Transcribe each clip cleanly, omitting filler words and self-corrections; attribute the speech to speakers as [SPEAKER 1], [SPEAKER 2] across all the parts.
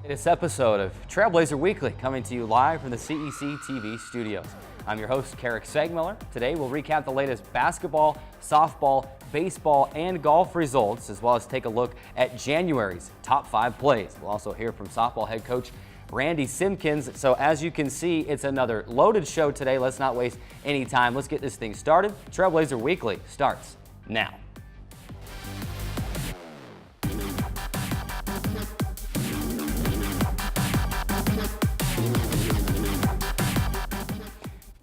[SPEAKER 1] This episode of Trailblazer Weekly coming to you live from the CEC TV studios. I'm your host, Keric Seegmiller. Today we'll recap the latest basketball, softball, baseball, and golf results, as well as take a look at January's top 5 plays. We'll also hear from softball head coach Randy Simkins. So as you can see, it's another loaded show today. Let's not waste any time. Let's get this thing started. Trailblazer Weekly starts now.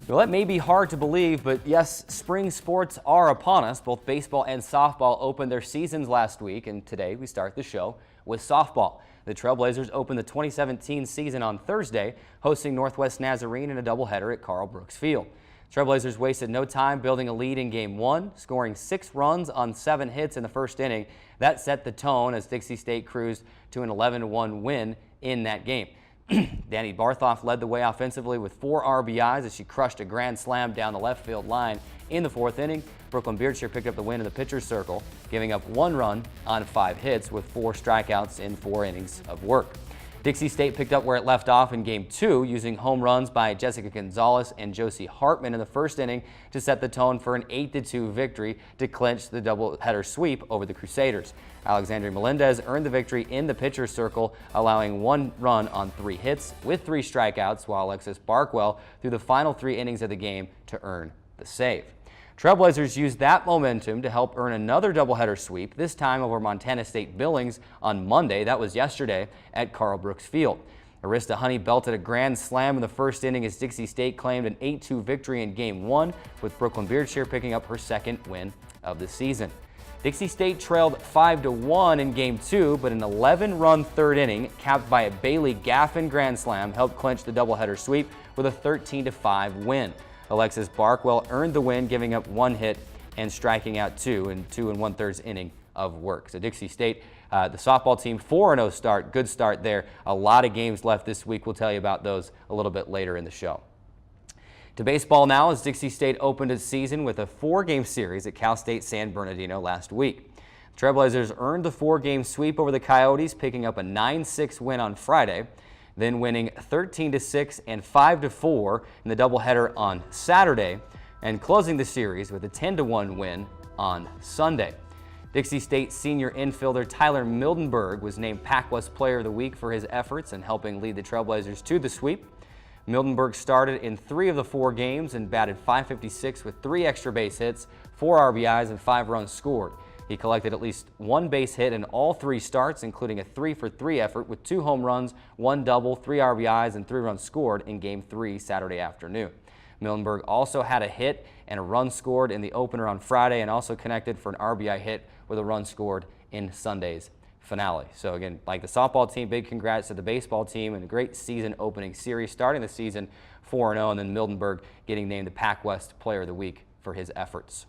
[SPEAKER 1] Well, it may be hard to believe, but yes, spring sports are upon us. Both baseball and softball opened their seasons last week, and today we start the show with softball. The Trailblazers opened the 2017 season on Thursday, hosting Northwest Nazarene in a doubleheader at Carl Brooks Field. Trailblazers wasted no time building a lead in Game 1, scoring 6 runs on 7 hits in the first inning. That set the tone as Dixie State cruised to an 11-1 win in that game. Danny Barthoff led the way offensively with 4 RBIs as she crushed a grand slam down the left field line in the 4th inning. Brooklyn Beardshire picked up the win in the pitcher's circle, giving up 1 run on 5 hits with 4 strikeouts in 4 innings of work. Dixie State picked up where it left off in Game 2, using home runs by Jessica Gonzalez and Josie Hartman in the first inning to set the tone for an 8-2 victory to clinch the doubleheader sweep over the Crusaders. Alexandria Melendez earned the victory in the pitcher's circle, allowing 1 run on 3 hits with 3 strikeouts, while Alexis Barkwell threw the final 3 innings of the game to earn the save. Trailblazers used that momentum to help earn another doubleheader sweep, this time over Montana State Billings on Monday. That was yesterday at Carl Brooks Field. Arista Honey belted a grand slam in the first inning as Dixie State claimed an 8-2 victory in Game 1, with Brooklyn Beardshire picking up her 2nd win of the season. Dixie State trailed 5-1 in Game 2, but an 11-run 3rd inning, capped by a Bailey Gaffin grand slam, helped clinch the doubleheader sweep with a 13-5 win. Alexis Barkwell earned the win, giving up 1 hit and striking out 2 in 2 1/3 inning of work. So Dixie State, the softball team, 4-0 start. Good start there. A lot of games left this week. We'll tell you about those a little bit later in the show. To baseball now, as Dixie State opened its season with a 4-game series at Cal State San Bernardino last week. Trailblazers earned the 4-game sweep over the Coyotes, picking up a 9-6 win on Friday, then winning 13-6 and 5-4 in the doubleheader on Saturday, and closing the series with a 10-1 win on Sunday. Dixie State senior infielder Tyler Mildenberg was named PacWest Player of the Week for his efforts in helping lead the Trailblazers to the sweep. Mildenberg started in 3 of the 4 games and batted .556 with 3 extra base hits, 4 RBIs, and 5 runs scored. He collected at least 1 base hit in all 3 starts, including a 3-for-3 effort with 2 home runs, 1 double, 3 RBIs, and 3 runs scored in Game 3 Saturday afternoon. Mildenberg also had a hit and a run scored in the opener on Friday, and also connected for an RBI hit with a run scored in Sunday's finale. So again, like the softball team, big congrats to the baseball team and a great season opening series, starting the season 4-0, and then Mildenberg getting named the PacWest Player of the Week for his efforts.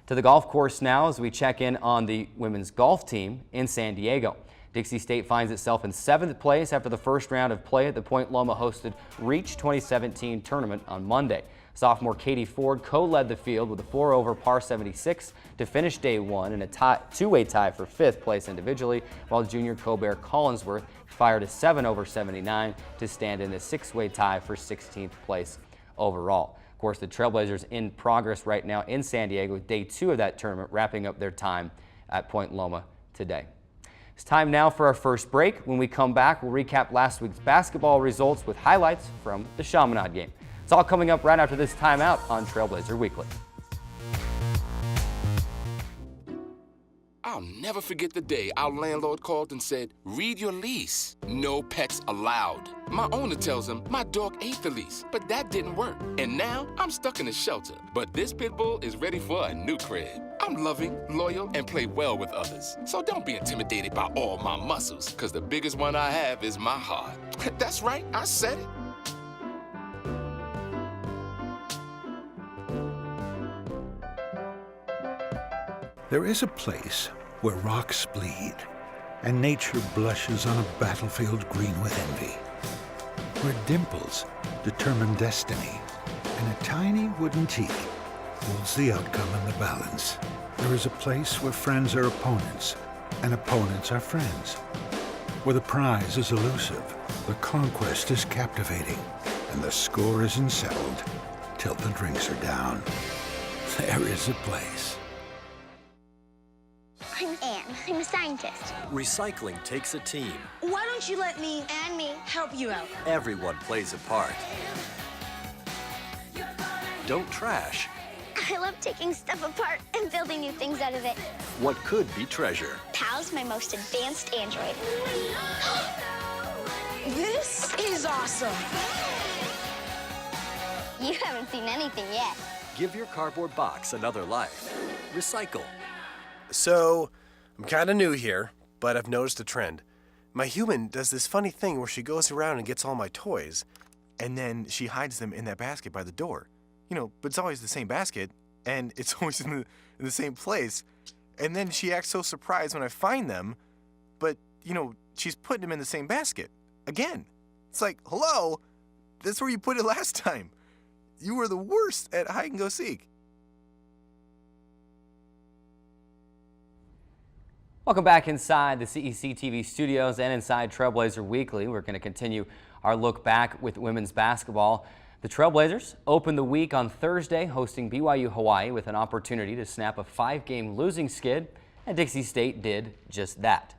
[SPEAKER 1] To the golf course now as we check in on the women's golf team in San Diego. Dixie State finds itself in 7th place after the first round of play at the Point Loma hosted Reach 2017 tournament on Monday. Sophomore Katie Ford co-led the field with a 4-over par 76 to finish day 1 in a 2-way tie for 5th place individually, while junior Colbert Collinsworth fired a 7-over 79 to stand in a 6-way tie for 16th place overall. Of course, the Trailblazers in progress right now in San Diego with day 2 of that tournament, wrapping up their time at Point Loma today. It's time now for our first break. When we come back, we'll recap last week's basketball results with highlights from the Chaminade game. It's all coming up right after this timeout on Trailblazer Weekly.
[SPEAKER 2] I'll never forget the day our landlord called and said, "Read your lease. No pets allowed." My owner tells him my dog ate the lease, but that didn't work. And now I'm stuck in a shelter. But this pit bull is ready for a new crib. I'm loving, loyal, and play well with others. So don't be intimidated by all my muscles, because the biggest one I have is my heart. That's right, I said it.
[SPEAKER 3] There is a place where rocks bleed and nature blushes on a battlefield green with envy, where dimples determine destiny and a tiny wooden tee holds the outcome in the balance. There is a place where friends are opponents and opponents are friends, where the prize is elusive, the conquest is captivating, and the score isn't settled till the drinks are down. There is a place.
[SPEAKER 4] I'm Anne. I'm a scientist.
[SPEAKER 5] Recycling takes a team.
[SPEAKER 6] Why don't you let me
[SPEAKER 4] And me.
[SPEAKER 6] help you out?
[SPEAKER 5] Everyone plays a part. Don't trash
[SPEAKER 4] I love taking stuff apart and building new things out of it.
[SPEAKER 5] what could be treasure.
[SPEAKER 4] Pal's my most advanced android.
[SPEAKER 6] This is awesome.
[SPEAKER 4] You haven't seen anything yet.
[SPEAKER 5] Give your cardboard box another life. Recycle.
[SPEAKER 7] So, I'm kind of new here, but I've noticed a trend. My human does this funny thing where she goes around and gets all my toys, and then she hides them in that basket by the door. But it's always the same basket, and it's always in the same place. And then she acts so surprised when I find them, but, she's putting them in the same basket. Again. It's like, hello, that's where you put it last time. You were the worst at hide and go seek.
[SPEAKER 1] Welcome back inside the CEC TV studios and inside Trailblazer Weekly. We're going to continue our look back with women's basketball. The Trailblazers opened the week on Thursday, hosting BYU Hawaii with an opportunity to snap a 5-game losing skid, and Dixie State did just that.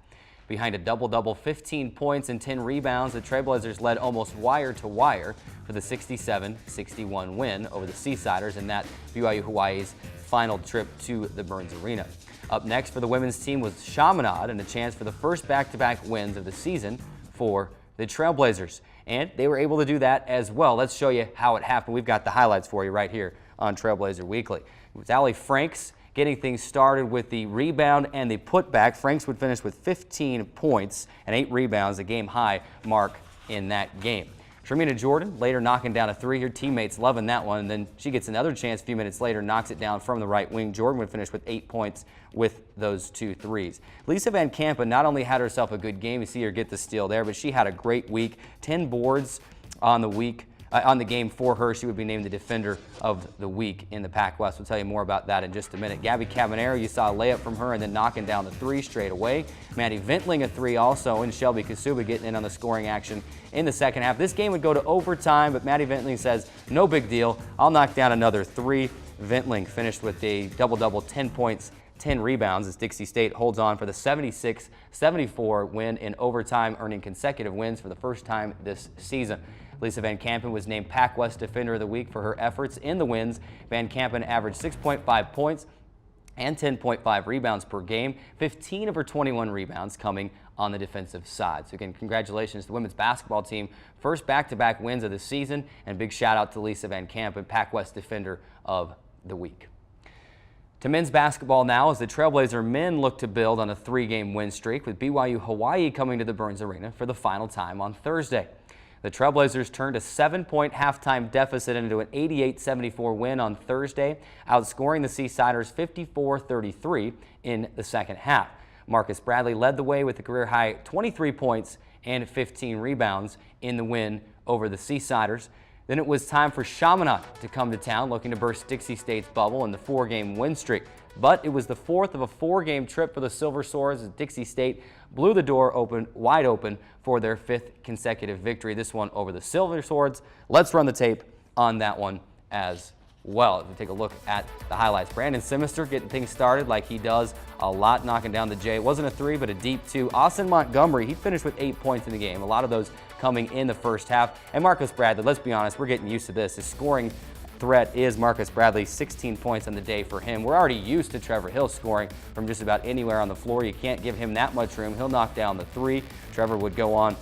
[SPEAKER 1] Behind a double-double, 15 points and 10 rebounds, the Trailblazers led almost wire to wire for the 67-61 win over the Seasiders in that BYU Hawaii's final trip to the Burns Arena. Up next for the women's team was Chaminade and a chance for the first back-to-back wins of the season for the Trailblazers. And they were able to do that as well. Let's show you how it happened. We've got the highlights for you right here on Trailblazer Weekly. It was Allie Franks getting things started with the rebound and the putback. Franks would finish with 15 points and 8 rebounds, a game-high mark in that game. Shermina Jordan later knocking down a 3. Her teammates loving that one. And then she gets another chance a few minutes later, knocks it down from the right wing. Jordan would finish with 8 points with those 2 threes. Lisa Van Kampen not only had herself a good game, you see her get the steal there, but she had a great week. 10 boards on the week. On the game for her. She would be named the Defender of the Week in the Pac-West. We'll tell you more about that in just a minute. Gabby Cabanero, you saw a layup from her and then knocking down the 3 straight away. Maddie Ventling a 3 also, and Shelby Kasuba getting in on the scoring action in the second half. This game would go to overtime, but Maddie Ventling says, no big deal. I'll knock down another 3. Ventling finished with a double-double, 10 points, 10 rebounds as Dixie State holds on for the 76-74 win in overtime, earning consecutive wins for the first time this season. Lisa Van Kampen was named Pac-West Defender of the Week for her efforts in the wins. Van Kampen averaged 6.5 points and 10.5 rebounds per game, 15 of her 21 rebounds coming on the defensive side. So again, congratulations to the women's basketball team. First back-to-back wins of the season, and big shout out to Lisa Van Kampen, Pac-West Defender of the Week. To men's basketball now, as the Trailblazer men look to build on a 3-game win streak, with BYU Hawaii coming to the Burns Arena for the final time on Thursday. The Trailblazers turned a 7-point halftime deficit into an 88-74 win on Thursday, outscoring the Seasiders 54-33 in the second half. Marcus Bradley led the way with a career-high 23 points and 15 rebounds in the win over the Seasiders. Then it was time for Chaminade to come to town, looking to burst Dixie State's bubble in the 4-game win streak. But it was the 4th of a 4-game trip for the Silver Swords as Dixie State blew the door wide open for their 5th consecutive victory, this one over the Silver Swords. Let's run the tape on that one as well. If we take a look at the highlights. Brandon Simister getting things started like he does a lot, knocking down the J. It wasn't a 3, but a deep 2. Austin Montgomery, he finished with 8 points in the game. A lot of those coming in the first half. And Marcus Bradley, let's be honest, we're getting used to this. His scoring threat is Marcus Bradley, 16 points on the day for him. We're already used to Trevor Hill scoring from just about anywhere on the floor. You can't give him that much room. He'll knock down the 3. Trevor would go on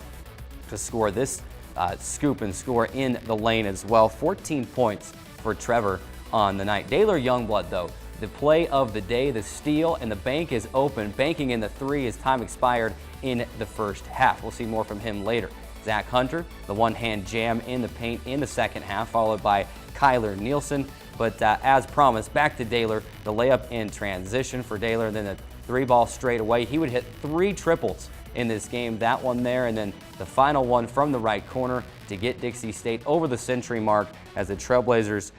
[SPEAKER 1] to score this scoop and score in the lane as well. 14 points for Trevor on the night. Daylor Youngblood, though, the play of the day, the steal, and the bank is open. Banking in the 3 as time expired in the first half. We'll see more from him later. Zach Hunter, the one-hand jam in the paint in the second half, followed by Kyler Nielsen. But as promised, back to Daylor, the layup in transition for Daylor, then the 3-ball straight away. He would hit 3 triples in this game, that one there, and then the final one from the right corner to get Dixie State over the century mark as the Trailblazers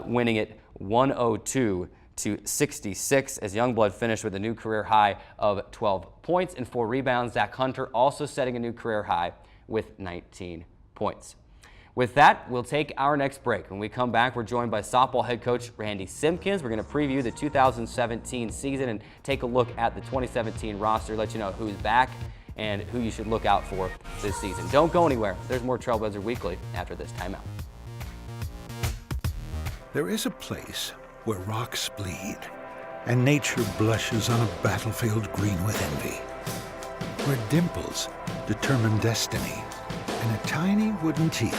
[SPEAKER 1] winning it 102 to 66 as Youngblood finished with a new career high of 12 points and 4 rebounds. Zach Hunter also setting a new career high with 19 points. With that, we'll take our next break. When we come back, we're joined by softball head coach Randy Simkins. We're going to preview the 2017 season and take a look at the 2017 roster, let you know who's back and who you should look out for this season. Don't go anywhere. There's more Trailblazer Weekly after this timeout.
[SPEAKER 3] There is a place where rocks bleed and nature blushes on a battlefield green with envy, where dimples determine destiny and a tiny wooden tee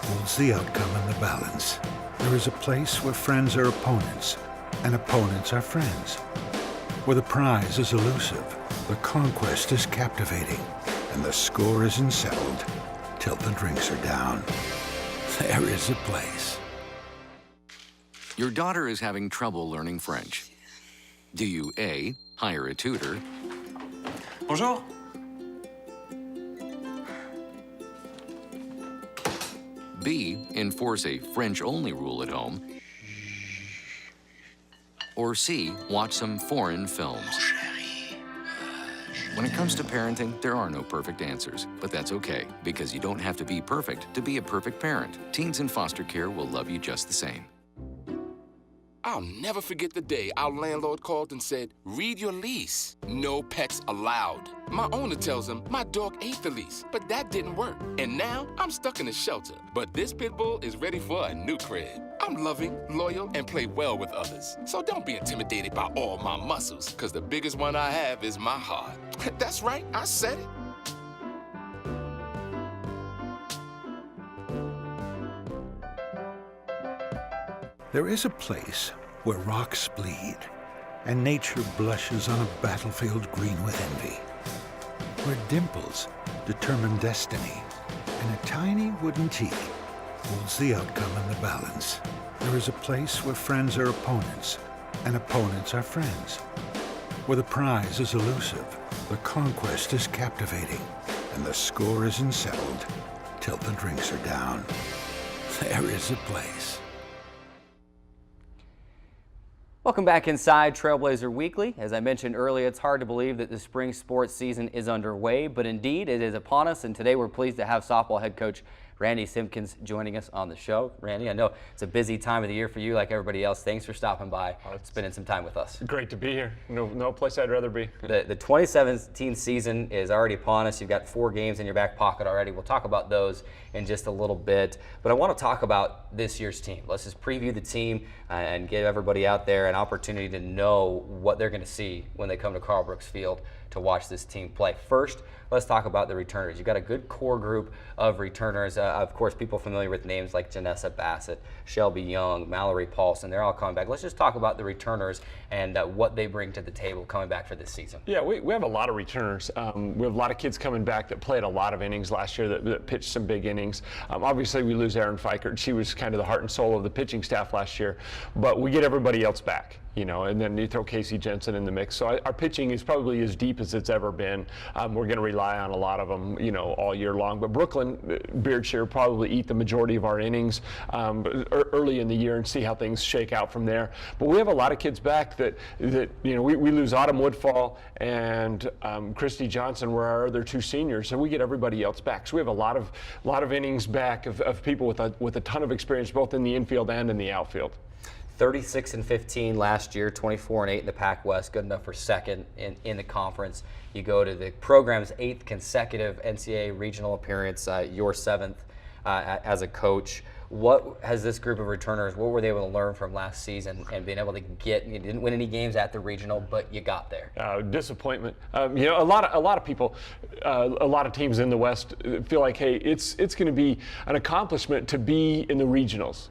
[SPEAKER 3] holds the outcome in the balance. There is a place where friends are opponents and opponents are friends, where the prize is elusive, the conquest is captivating, and the score isn't settled till the drinks are down. There is a place.
[SPEAKER 5] Your daughter is having trouble learning French. Do you A, hire a tutor?
[SPEAKER 8] Bonjour.
[SPEAKER 5] B, enforce a French-only rule at home? Or C, watch some foreign films? When it comes to parenting, there are no perfect answers, but that's okay, because you don't have to be perfect to be a perfect parent. Teens in foster care will love you just the same.
[SPEAKER 2] I'll never forget the day our landlord called and said, read your lease. No pets allowed. My owner tells him my dog ate the lease, but that didn't work. And now I'm stuck in a shelter. But this pit bull is ready for a new crib. I'm loving, loyal, and play well with others. So don't be intimidated by all my muscles, because the biggest one I have is my heart. That's right, I said it.
[SPEAKER 3] There is a place where rocks bleed and nature blushes on a battlefield green with envy, where dimples determine destiny and a tiny wooden tee holds the outcome in the balance. There is a place where friends are opponents and opponents are friends, where the prize is elusive, the conquest is captivating, and the score isn't settled till the drinks are down. There is a place.
[SPEAKER 1] Welcome back inside Trailblazer Weekly. As I mentioned earlier, it's hard to believe that the spring sports season is underway, but indeed it is upon us, and today we're pleased to have softball head coach Randy Simkins joining us on the show. Randy, I know it's a busy time of the year for you like everybody else. Thanks for stopping by, spending some time with us.
[SPEAKER 8] Great to be here. No place I'd rather be.
[SPEAKER 1] The 2017 season is already upon us. You've got 4 games in your back pocket already. We'll talk about those in just a little bit. But I want to talk about this year's team. Let's just preview the team and give everybody out there an opportunity to know what they're going to see when they come to Carl Brooks Field to watch this team play. First, let's talk about the returners. You've got a good core group of returners. Of course, people familiar with names like Janessa Bassett, Shelby Young, Mallory Paulson, they're all coming back. Let's just talk about the returners and what they bring to the table coming back for this season.
[SPEAKER 8] Yeah, we have a lot of returners. We have a lot of kids coming back that played a lot of innings last year, that pitched some big innings. Obviously, we lose Erin Fikert. She was kind of the heart and soul of the pitching staff last year, but we get everybody else back. And then you throw Casey Jensen in the mix. So our pitching is probably as deep as it's ever been. We're going to rely on a lot of them, all year long. But Brooklyn, Beardshire probably eat the majority of our innings early in the year and see how things shake out from there. But we have a lot of kids back that we lose Autumn Woodfall and Christy Johnson were our other 2 seniors, so we get everybody else back. So we have a lot of innings back of people with a ton of experience both in the infield and in the outfield.
[SPEAKER 1] 36-15 last year, 24-8 in the Pac West, good enough for second in the conference. You go to the program's 8th consecutive NCAA regional appearance, your 7th as a coach. What has this group of returners, what were they able to learn from last season and being able to get, you didn't win any games at the regional, but you got there?
[SPEAKER 8] Disappointment. A lot of people, a lot of teams in the West feel like, hey, it's going to be an accomplishment to be in the regionals.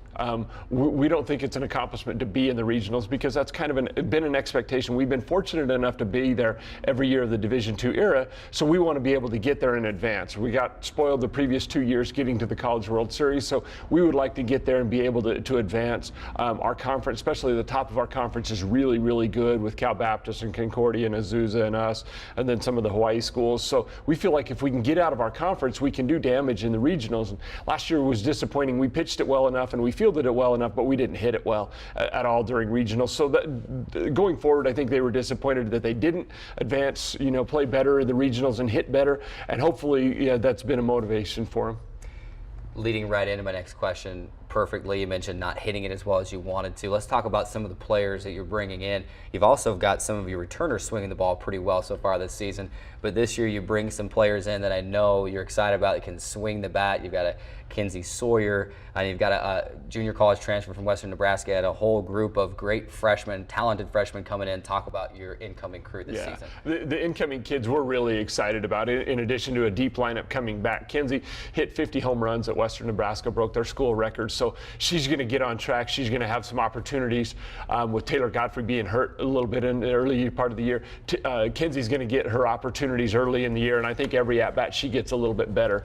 [SPEAKER 8] We don't think it's an accomplishment to be in the regionals because that's kind of been an expectation. We've been fortunate enough to be there every year of the Division II era, so we want to be able to get there in advance. We got spoiled the previous 2 years getting to the College World Series, so we would like to get there and be able to advance. Our conference, especially the top of our conference, is really, really good with Cal Baptist and Concordia and Azusa and us, and then some of the Hawaii schools. So we feel like if we can get out of our conference, we can do damage in the regionals. And last year was disappointing. We pitched it well enough, and we feel fielded it well enough, but we didn't hit it well at all during regionals. So that, going forward, I think they were disappointed that they didn't advance, play better in the regionals and hit better, and hopefully that's been a motivation for them.
[SPEAKER 1] Leading right into my next question perfectly, you mentioned not hitting it as well as you wanted to. Let's talk about some of the players that you're bringing in. You've also got some of your returners swinging the ball pretty well so far this season, but this year you bring some players in that I know you're excited about that can swing the bat. You've got a Kinsey Sawyer, and you've got a junior college transfer from Western Nebraska, and a whole group of great freshmen, talented freshmen coming in. Talk about your incoming crew this season.
[SPEAKER 8] The incoming kids we're really excited about, in addition to a deep lineup coming back. Kinsey hit 50 home runs at Western Nebraska, broke their school record, so she's going to get on track. She's going to have some opportunities with Taylor Godfrey being hurt a little bit in the early part of the year. Kinsey's going to get her opportunities early in the year, and I think every at-bat she gets a little bit better.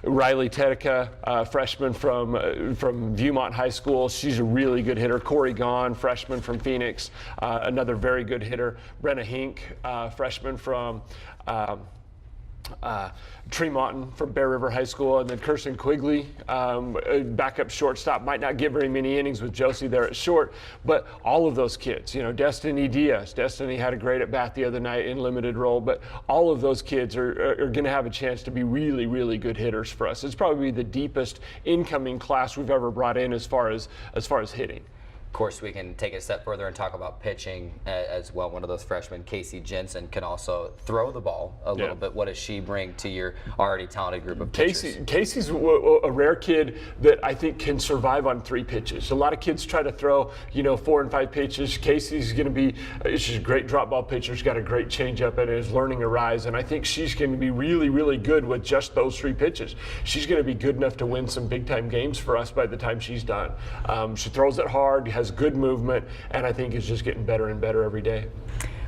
[SPEAKER 8] Riley Tedica, freshman from Viewmont High School. She's a really good hitter. Corey Gahn, freshman from Phoenix, another very good hitter. Brenna Hink, freshman from Tremonton from Bear River High School, and then Kirsten Quigley, backup shortstop. Might not get very many innings with Josie there at short, but all of those kids, Destiny Diaz. Destiny had a great at bat the other night in limited role, but all of those kids are going to have a chance to be really, really good hitters for us. It's probably the deepest incoming class we've ever brought in as far as hitting.
[SPEAKER 1] Of course, we can take it a step further and talk about pitching as well. One of those freshmen, Casey Jensen, can also throw the ball a little bit. What does she bring to your already talented group of pitchers?
[SPEAKER 8] Casey's a rare kid that I think can survive on 3 pitches. A lot of kids try to throw, 4 and 5 pitches. Casey's going to be, she's a great drop ball pitcher. She's got a great changeup and is learning to rise. And I think she's going to be really, really good with just those 3 pitches. She's going to be good enough to win some big time games for us by the time she's done. She throws it hard, has good movement, and I think is just getting better and better every day.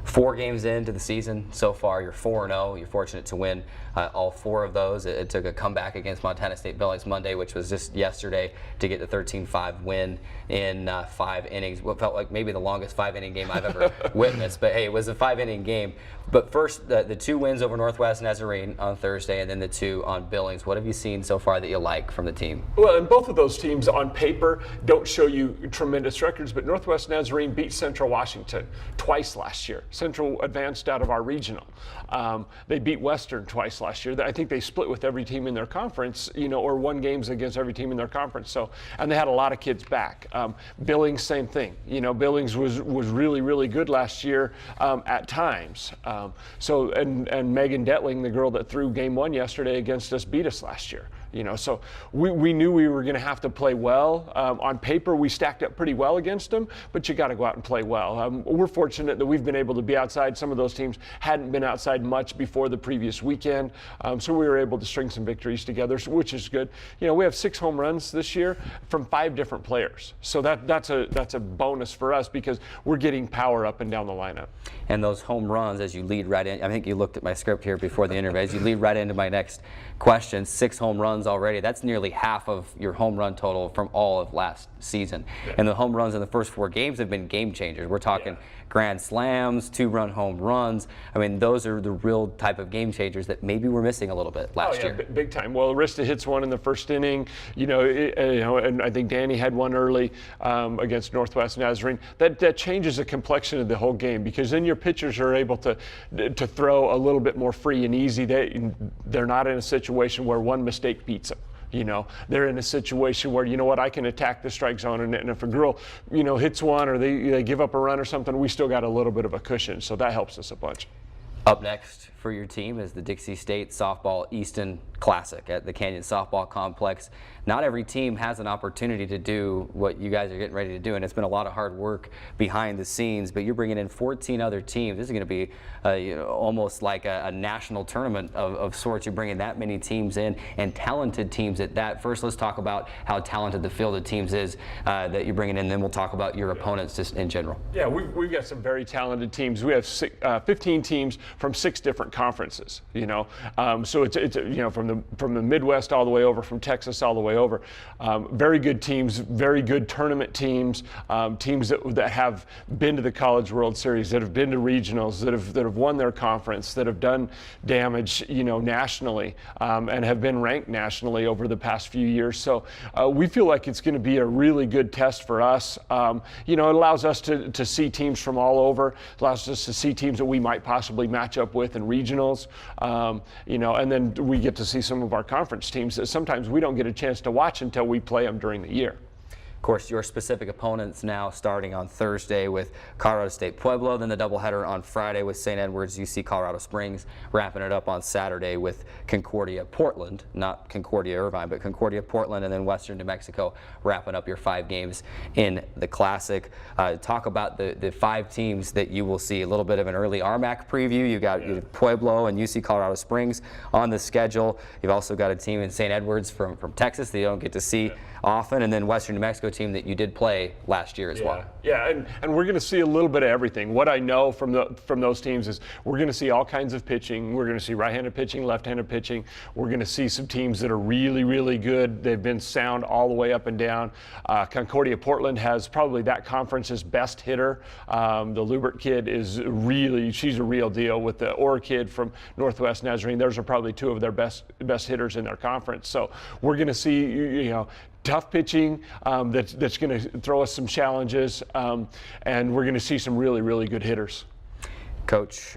[SPEAKER 1] 4 games into the season so far, you're 4-0. You're fortunate to win all 4 of those. It took a comeback against Montana State Billings Monday, which was just yesterday, to get the 13-5 win in 5 innings. What felt like maybe the longest 5-inning game I've ever witnessed, but hey, it was a 5-inning game. But first, the 2 wins over Northwest Nazarene on Thursday, and then the 2 on Billings. What have you seen so far that you like from the team?
[SPEAKER 8] Well, and both of those teams on paper don't show you tremendous records, but Northwest Nazarene beat Central Washington twice last year. Central advanced out of our regional. They beat Western twice last year. I think they split with every team in their conference, or won games against every team in their conference. So, and they had a lot of kids back. Billings, same thing. Billings was really, really good last year at times. And Megan Detling, the girl that threw game 1 yesterday against us, beat us last year. So we knew we were going to have to play well. On paper, we stacked up pretty well against them, but you got to go out and play well. We're fortunate that we've been able to be outside. Some of those teams hadn't been outside much before the previous weekend, so we were able to string some victories together, which is good. We have 6 home runs this year from 5 different players, so that's a bonus for us because we're getting power up and down the lineup.
[SPEAKER 1] And those home runs, as you lead right in, I think you looked at my script here before the interview, as you lead right into my next question, 6 home runs already. That's nearly half of your home run total from all of last season. Yeah. And the home runs in the first 4 games have been game changers. We're talking grand slams, 2-run home runs. I mean, those are the real type of game changers that maybe we're missing a little bit last year.
[SPEAKER 8] Big time. Well, Arista hits one in the first inning, and I think Danny had one early against Northwest Nazarene. That changes the complexion of the whole game because then your pitchers are able to throw a little bit more free and easy. They're not in a situation where one mistake beats them. They're in a situation where, I can attack the strike zone, and if a girl, hits one or they give up a run or something, we still got a little bit of a cushion, so that helps us a bunch.
[SPEAKER 1] Up next for your team is the Dixie State Softball Easton Classic at the Canyon Softball Complex. Not every team has an opportunity to do what you guys are getting ready to do, and it's been a lot of hard work behind the scenes, but you're bringing in 14 other teams. This is going to be almost like a national tournament of sorts. You're bringing that many teams in, and talented teams at that. First, let's talk about how talented the field of teams is that you're bringing in, then we'll talk about your opponents just in general.
[SPEAKER 8] Yeah, we've got some very talented teams. We have 15 teams from 6 different conferences. So it's from the Midwest all the way over, from Texas all the way over. Very good teams, very good tournament teams, teams that have been to the College World Series, that have been to regionals, that have won their conference, that have done damage, nationally, and have been ranked nationally over the past few years. So we feel like it's going to be a really good test for us. It allows us to see teams from all over, allows us to see teams that we might possibly match up with in regionals, and then we get to see some of our conference teams that sometimes we don't get a chance to watch until we play them during the year.
[SPEAKER 1] Of course, your specific opponents now starting on Thursday with Colorado State Pueblo, then the doubleheader on Friday with St. Edwards, UC Colorado Springs, wrapping it up on Saturday with Concordia Portland, not Concordia Irvine, but Concordia Portland, and then Western New Mexico wrapping up your 5 games in the Classic. Talk about the 5 teams that you will see. A little bit of an early RMAC preview. You've got Pueblo and UC Colorado Springs on the schedule. You've also got a team in St. Edwards from Texas that you don't get to see often, and then Western New Mexico team that you did play last year as well.
[SPEAKER 8] Yeah, and we're going to see a little bit of everything. What I know from those teams is we're going to see all kinds of pitching. We're going to see right-handed pitching, left-handed pitching. We're going to see some teams that are really, really good. They've been sound all the way up and down. Concordia Portland has probably that conference's best hitter. The Lubert kid she's a real deal, with the Orr kid from Northwest Nazarene. Those are probably 2 of their best hitters in their conference. So we're going to see, tough pitching that's going to throw us some challenges, and we're going to see some really, really good hitters.
[SPEAKER 1] Coach,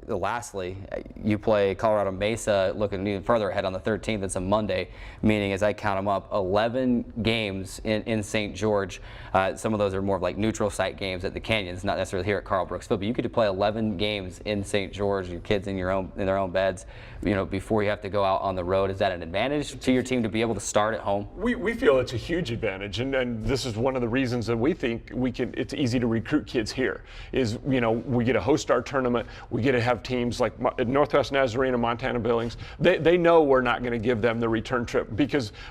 [SPEAKER 1] lastly, you play Colorado Mesa, looking even further ahead on the 13th. It's a Monday, meaning, as I count them up, 11 games in St. George. Some of those are more of like neutral site games at the Canyons, not necessarily here at Carl Brooks Field, but you get to play 11 games in St. George, your kids in their own beds, before you have to go out on the road. Is that an advantage to your team to be able to start at home?
[SPEAKER 8] We feel it's a huge advantage, and this is one of the reasons that we think it's easy to recruit kids here, is, we get to host our tournament. We get to have teams like Northwest Nazarene and Montana Billings. They know we're not going to give them the return trip,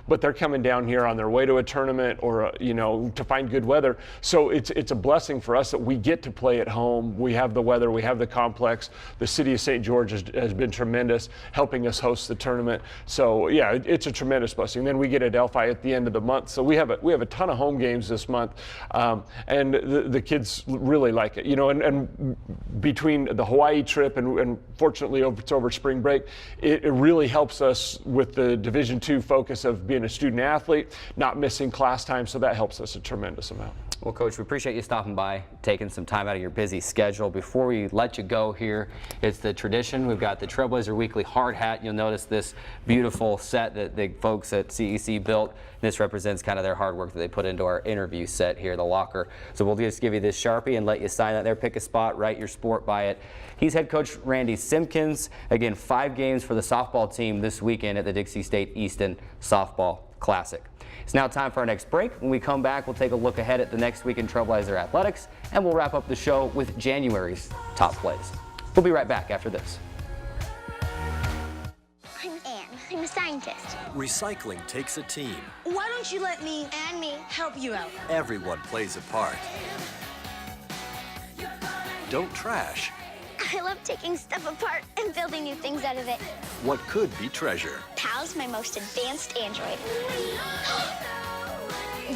[SPEAKER 8] but they're coming down here on their way to a tournament, or to find good weather. So it's a blessing for us that we get to play at home. We have the weather, we have the complex. The city of St. George has been tremendous helping us host the tournament. So yeah, it's a tremendous blessing. Then we get Adelphi at the end of the month. So we have a ton of home games this month, and the kids really like it. And between the Hawaii trip and fortunately it's over spring break, it really helps us with the Division II focus of being a student athlete, not missing class time. So that helps us a tremendous amount.
[SPEAKER 1] Well, Coach, we appreciate you stopping by, taking some time out of your busy schedule. Before we let you go here, it's the tradition. We've got the Trailblazer Weekly hard hat. You'll notice this beautiful set that the folks at CEC built. This represents kind of their hard work that they put into our interview set here, the locker. So we'll just give you this Sharpie and let you sign that there. Pick a spot, write your sport by it. He's head coach Randy Simkins. Again, 5 games for the softball team this weekend at the Dixie State Easton Softball Classic. It's now time for our next break. When we come back, we'll take a look ahead at the next week in Trailblazer Athletics, and we'll wrap up the show with January's top plays. We'll be right back after this.
[SPEAKER 4] I'm Anne. I'm a scientist.
[SPEAKER 9] Recycling takes a team.
[SPEAKER 6] Why don't you let me
[SPEAKER 4] And me.
[SPEAKER 6] help you out?
[SPEAKER 9] Everyone plays a part. Don't trash
[SPEAKER 4] I love taking stuff apart and building new things out of it.
[SPEAKER 9] what could be treasure.
[SPEAKER 4] Pal's my most advanced android.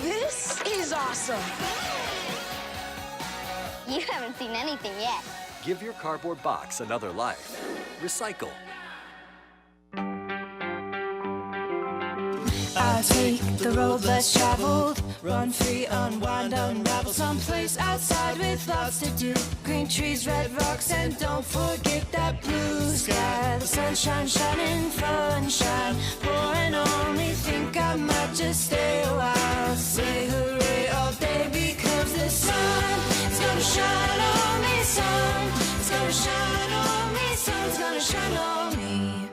[SPEAKER 6] This is awesome.
[SPEAKER 4] You haven't seen anything yet.
[SPEAKER 9] Give your cardboard box another life. Recycle.
[SPEAKER 10] I take the road less traveled, run free, unwind, unravel someplace outside with lots to do. Green trees, red rocks, and don't forget that blue sky. The sunshine shining, sunshine pouring on me. Think I might just stay a while. Say hooray all day because the sun is gonna shine on me. Sun is gonna shine on me. Sun's gonna shine on me.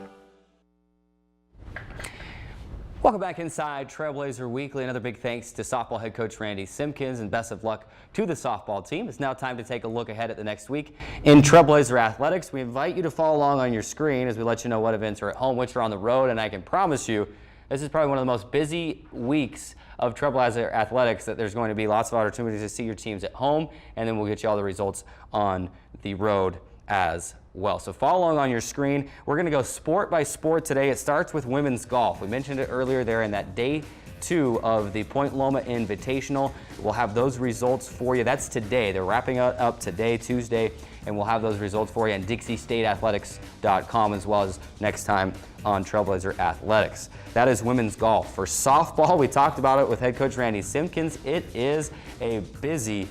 [SPEAKER 1] Welcome back inside Trailblazer Weekly. Another big thanks to softball head coach Randy Simkins, and best of luck to the softball team. It's now time to take a look ahead at the next week in Trailblazer Athletics. We invite you to follow along on your screen as we let you know what events are at home, which are on the road, and I can promise you this is probably one of the most busy weeks of Trailblazer Athletics, that there's going to be lots of opportunities to see your teams at home, and then we'll get you all the results on the road as well. So follow along on your screen. We're going to go sport by sport today. It starts with women's golf. We mentioned it earlier there in that day 2 of the Point Loma Invitational. We'll have those results for you. That's today. They're wrapping up today, Tuesday, and we'll have those results for you on DixieStateAthletics.com as well as next time on Trailblazer Athletics. That is women's golf. For softball, we talked about it with head coach Randy Simkins. It is a busy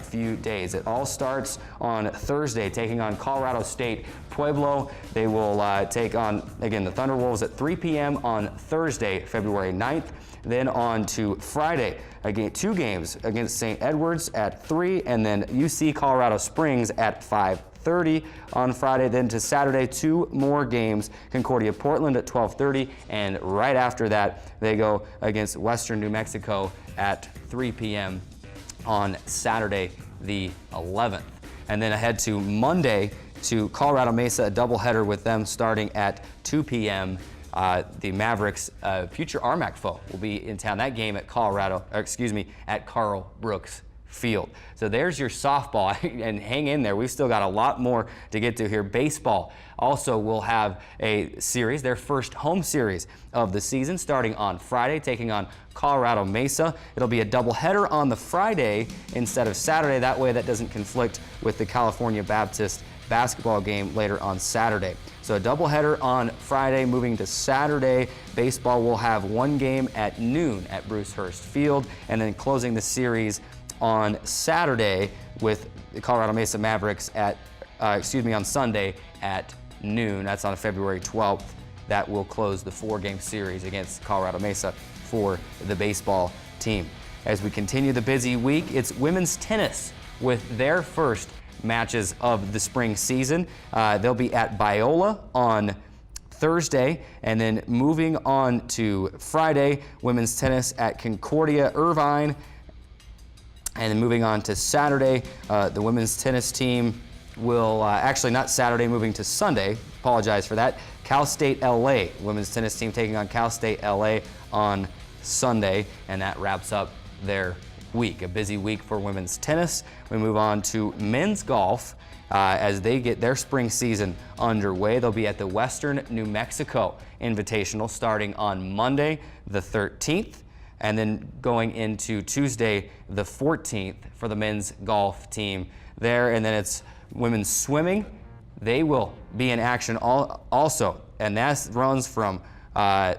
[SPEAKER 1] few days. It all starts on Thursday, taking on Colorado State Pueblo. They will take on, again, the Thunderwolves at 3 p.m. on Thursday, February 9th. Then on to Friday, again, 2 games against St. Edwards at 3, and then UC Colorado Springs at 5:30 on Friday. Then to Saturday, 2 more games, Concordia Portland at 12:30, and right after that, they go against Western New Mexico at 3 p.m. on Saturday the 11th. And then ahead to Monday to Colorado Mesa, a doubleheader with them starting at 2 p.m. The Mavericks, future RMAC foe, will be in town. That game at at Carl Brooks Field. So there's your softball, and hang in there. We've still got a lot more to get to here. Baseball also will have a series, their first home series of the season, starting on Friday, taking on Colorado Mesa. It'll be a doubleheader on the Friday instead of Saturday. That way that doesn't conflict with the California Baptist basketball game later on Saturday. So a doubleheader on Friday, moving to Saturday. Baseball will have 1 game at noon at Brucehurst Field, and then closing the series on Saturday with the Colorado Mesa Mavericks at, on Sunday at noon. That's on February 12th. That will close the 4-game series against Colorado Mesa for the baseball team. As we continue the busy week, it's women's tennis with their first matches of the spring season. They'll be at Biola on Thursday, and then moving on to Friday, women's tennis at Concordia Irvine. And then moving on to Saturday, the women's tennis team will, actually not Saturday, moving to Sunday, apologize for that, Cal State LA, women's tennis team taking on Cal State LA on Sunday, and that wraps up their week, a busy week for women's tennis. We move on to men's golf as they get their spring season underway. They'll be at the Western New Mexico Invitational starting on Monday the 13th, and then going into Tuesday the 14th for the men's golf team there. And then it's women's swimming. They will be in action also, and that runs from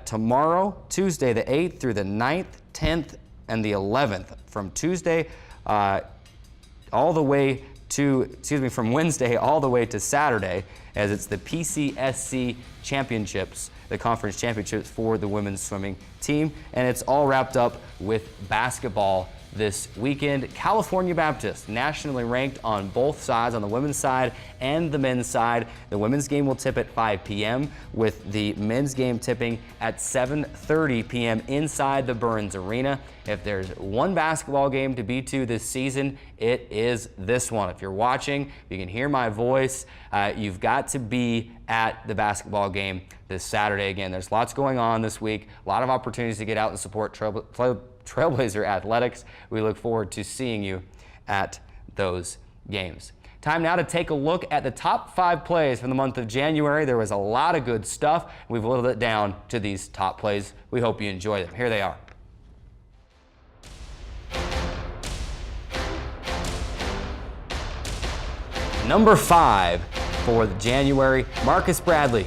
[SPEAKER 1] tomorrow, Tuesday the 8th, through the 9th, 10th, and the 11th. From Tuesday all the way to, from Wednesday all the way to Saturday, as it's the PCSC Championships, the conference championships for the women's swimming team. And it's all wrapped up with basketball this weekend. California Baptist, nationally ranked on both sides, on the women's side and the men's side. The women's game will tip at 5 p.m. with the men's game tipping at 7:30 p.m. inside the Burns Arena. If there's one basketball game to be to this season, it is this one. If you're watching, if you can hear my voice, you've got to be at the basketball game this Saturday. Again, there's lots going on this week, a lot of opportunities to get out and support Trailblazer Athletics. We look forward to seeing you at those games. Time now to take a look at the top 5 plays from the month of January. There was a lot of good stuff. We've whittled it down to these top plays. We hope you enjoy them. Here they are. Number 5 for January, Marcus Bradley.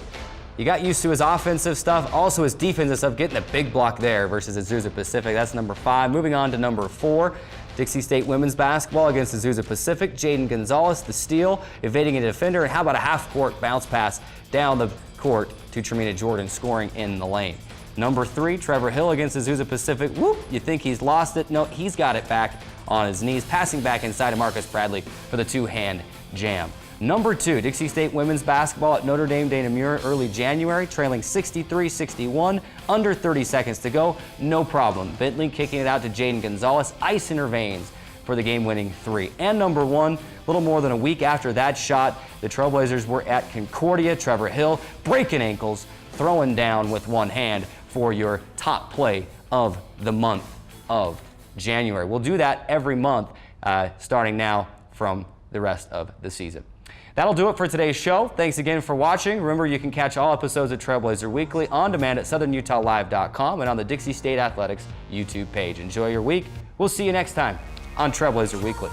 [SPEAKER 1] You got used to his offensive stuff, also his defensive stuff, getting a big block there versus Azusa Pacific. That's number 5. Moving on to number 4, Dixie State women's basketball against Azusa Pacific. Jaden Gonzalez, the steal, evading a defender, and how about a half-court bounce pass down the court to Tremina Jordan, scoring in the lane. Number 3, Trevor Hill against Azusa Pacific. Whoop, you think he's lost it? No, he's got it back on his knees, passing back inside of Marcus Bradley for the 2-hand jam. Number 2, Dixie State women's basketball at Notre Dame Dana Muir early January, trailing 63-61, under 30 seconds to go, no problem. Bentley kicking it out to Jaden Gonzalez, ice in her veins for the game-winning 3. And number 1, a little more than a week after that shot, the Trailblazers were at Concordia. Trevor Hill breaking ankles, throwing down with one hand for your top play of the month of January. We'll do that every month starting now from the rest of the season. That'll do it for today's show. Thanks again for watching. Remember, you can catch all episodes of Trailblazer Weekly on demand at southernutahlive.com and on the Dixie State Athletics YouTube page. Enjoy your week. We'll see you next time on Trailblazer Weekly.